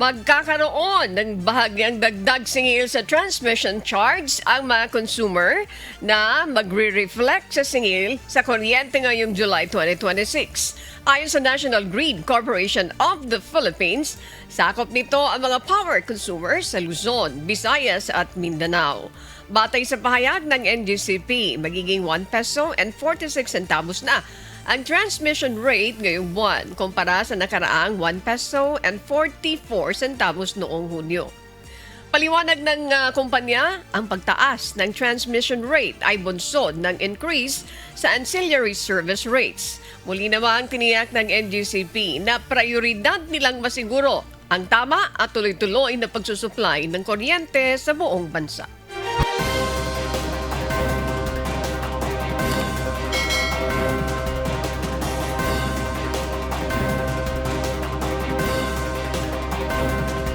Magkakaroon ng bahagyang dagdag singil sa transmission charge ang mga consumer na magre-reflect sa singil sa kuryente ngayong July 2026. Ayon sa National Grid Corporation of the Philippines, sakop nito ang mga power consumers sa Luzon, Visayas at Mindanao. Batay sa pahayag ng NGCP, magiging 1 peso and 46 centavos na ang transmission rate ngayong buwan kumpara sa nakaraang 1 peso and 44 centavos noong Hunyo. Paliwanag ng kumpanya, ang pagtaas ng transmission rate ay bunsod ng increase sa ancillary service rates. Muli namang tiniyak ng NGCP na prioridad nilang masiguro ang tama at tuloy-tuloy na pagsusupply ng kuryente sa buong bansa.